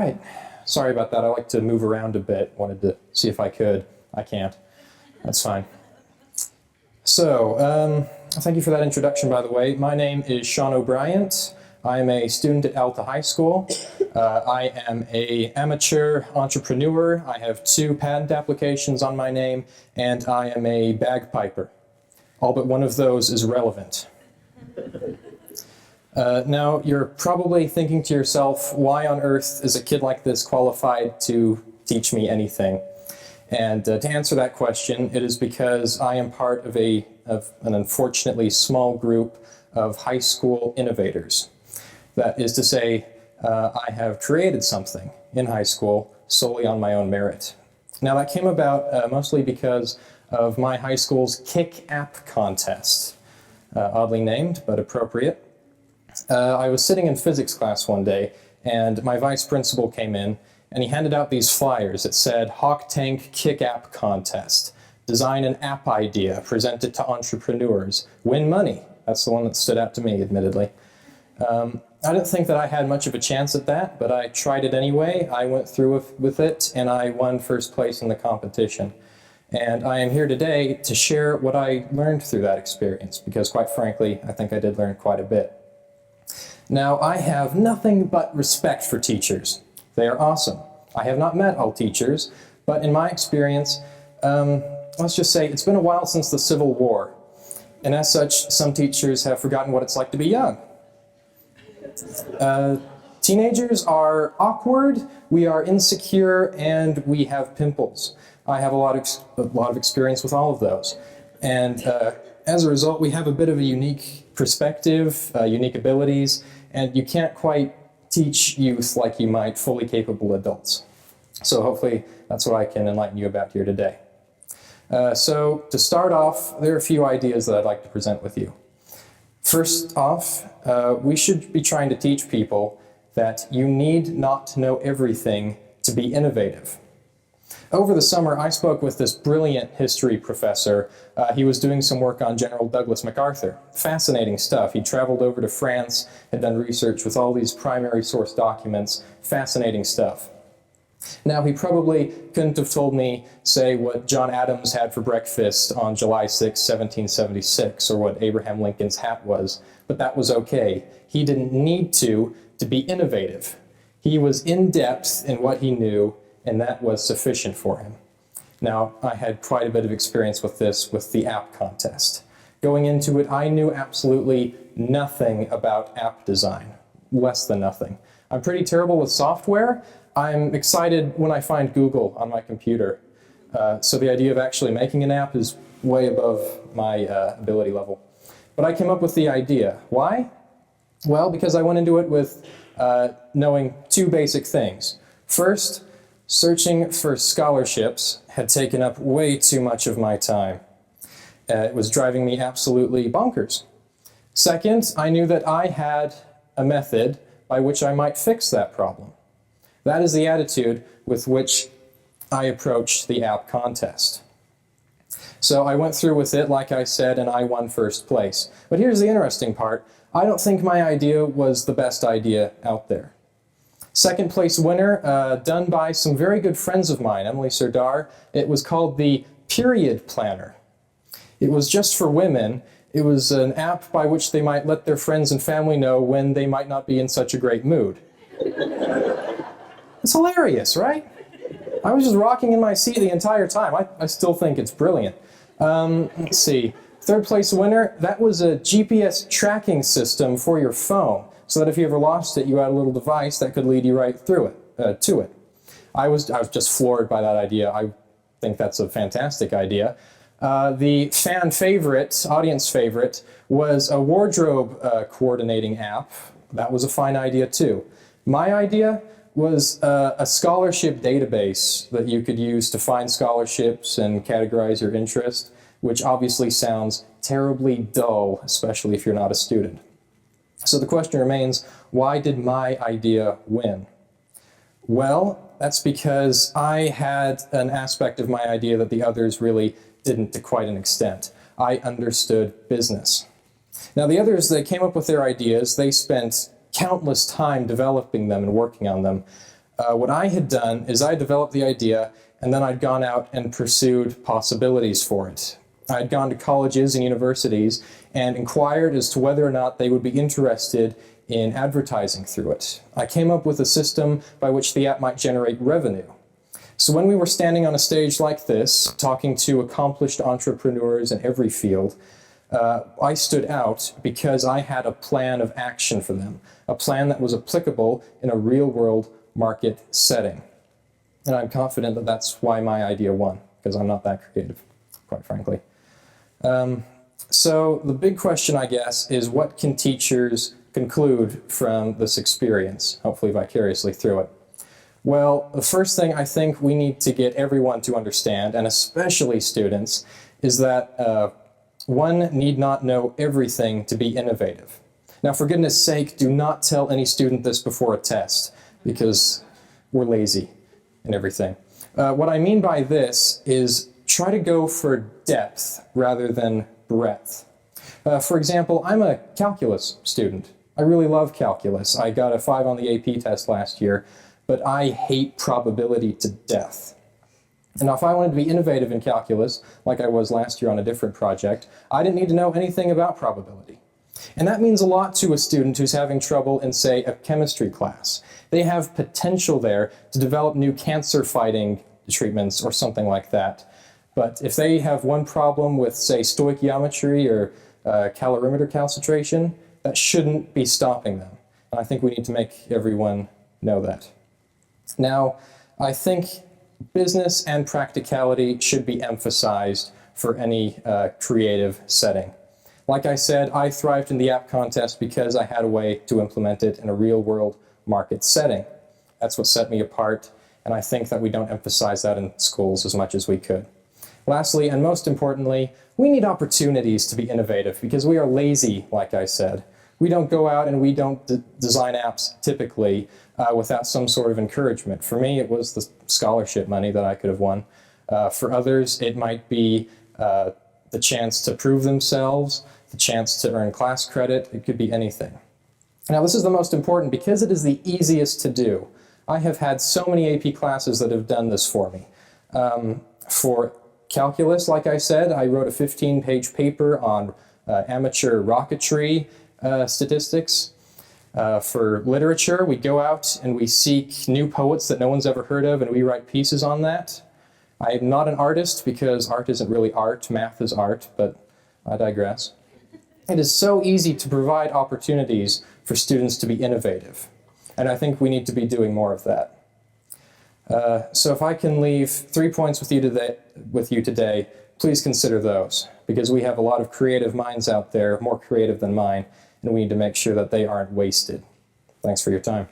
right. Sorry about that. I like to move around a bit. Wanted to see if I could. I can't. That's fine. So, thank you for that introduction, by the way. My name is Sean O'Brien. I am a student at Alta High School. I am an amateur entrepreneur. I have 2 patent applications on my name, and I am a bagpiper. All but one of those is relevant. Now, you're probably thinking to yourself, why on earth is a kid like this qualified to teach me anything? And to answer that question, it is because I am part of an unfortunately small group of high school innovators. That is to say, I have created something in high school solely on my own merit. Now, that came about mostly because of my high school's Kick App contest. Oddly named, but appropriate. I was sitting in physics class one day, and my vice principal came in, and he handed out these flyers that said, Hawk Tank Kick App Contest. Design an app idea, present it to entrepreneurs, win money. That's the one that stood out to me, admittedly. I didn't think that I had much of a chance at that, but I tried it anyway. I went through with it, and I won first place in the competition. And I am here today to share what I learned through that experience, because quite frankly, I think I did learn quite a bit. Now, I have nothing but respect for teachers. They are awesome. I have not met all teachers, but in my experience, let's just say it's been a while since the Civil War. And as such, some teachers have forgotten what it's like to be young. Teenagers are awkward, we are insecure, and we have pimples. I have a lot of experience with all of those. And as a result, we have a bit of a unique perspective, unique abilities, and you can't quite teach youth like you might fully capable adults. So hopefully that's what I can enlighten you about here today. So to start off, there are a few ideas that I'd like to present with you. First off, we should be trying to teach people that you need not to know everything to be innovative. Over the summer, I spoke with this brilliant history professor. He was doing some work on General Douglas MacArthur. Fascinating stuff. He traveled over to France, had done research with all these primary source documents. Fascinating stuff. Now, he probably couldn't have told me, say, what John Adams had for breakfast on July 6, 1776, or what Abraham Lincoln's hat was, but that was okay. He didn't need to be innovative. He was in-depth in what he knew, and that was sufficient for him. Now, I had quite a bit of experience with this with the app contest. Going into it, I knew absolutely nothing about app design, less than nothing. I'm pretty terrible with software. I'm excited when I find Google on my computer. So the idea of actually making an app is way above my ability level. But I came up with the idea. Why? Well, because I went into it with knowing 2 basic things. First, searching for scholarships had taken up way too much of my time. It was driving me absolutely bonkers. Second, I knew that I had a method by which I might fix that problem. That is the attitude with which I approached the app contest. So I went through with it, like I said, and I won first place. But here's the interesting part. I don't think my idea was the best idea out there. Second place winner, done by some very good friends of mine, Emily Serdar. It was called the Period Planner. It was just for women. It was an app by which they might let their friends and family know when they might not be in such a great mood. It's hilarious, right? I was just rocking in my seat the entire time. I still think it's brilliant. Let's see. Third place winner, that was a GPS tracking system for your phone, so that if you ever lost it, you had a little device that could lead you right through it, to it. I was just floored by that idea. I think that's a fantastic idea. The fan favorite, audience favorite, was a wardrobe coordinating app. That was a fine idea too. My idea was a scholarship database that you could use to find scholarships and categorize your interest, which obviously sounds terribly dull, especially if you're not a student. So the question remains, why did my idea win? Well, that's because I had an aspect of my idea that the others really didn't to quite an extent. I understood business. Now the others, they came up with their ideas, they spent countless time developing them and working on them. What I had done is I developed the idea, and then I'd gone out and pursued possibilities for it. I'd gone to colleges and universities and inquired as to whether or not they would be interested in advertising through it. I came up with a system by which the app might generate revenue. So when we were standing on a stage like this, talking to accomplished entrepreneurs in every field, I stood out because I had a plan of action for them, a plan that was applicable in a real-world market setting. And I'm confident that that's why my idea won, because I'm not that creative, quite frankly. So the big question, I guess, is what can teachers conclude from this experience, hopefully vicariously through it? Well, the first thing I think we need to get everyone to understand, and especially students, is that one need not know everything to be innovative. Now, for goodness sake, do not tell any student this before a test, because we're lazy and everything. What I mean by this is try to go for depth rather than breadth. For example, I'm a calculus student. I really love calculus. I got a 5 on the AP test last year, but I hate probability to death. And now if I wanted to be innovative in calculus, like I was last year on a different project, I didn't need to know anything about probability. And that means a lot to a student who's having trouble in, say, a chemistry class. They have potential there to develop new cancer-fighting treatments or something like that. But if they have one problem with, say, stoichiometry or calorimeter calcitration, that shouldn't be stopping them. And I think we need to make everyone know that. Now, I think business and practicality should be emphasized for any creative setting. Like I said, I thrived in the app contest because I had a way to implement it in a real-world market setting. That's what set me apart, and I think that we don't emphasize that in schools as much as we could. Lastly, and most importantly, we need opportunities to be innovative because we are lazy, like I said. We don't go out and we don't design apps typically without some sort of encouragement. For me, it was the scholarship money that I could have won. For others, it might be the chance to prove themselves, the chance to earn class credit. It could be anything. Now, this is the most important because it is the easiest to do. I have had so many AP classes that have done this for me. For calculus, like I said, I wrote a 15-page paper on amateur rocketry statistics. For literature, we go out and we seek new poets that no one's ever heard of, and we write pieces on that. I am not an artist because art isn't really art, math is art, but I digress. It is so easy to provide opportunities for students to be innovative, and I think we need to be doing more of that. So if I can leave 3 points with you today, please consider those, because we have a lot of creative minds out there, more creative than mine, and we need to make sure that they aren't wasted. Thanks for your time.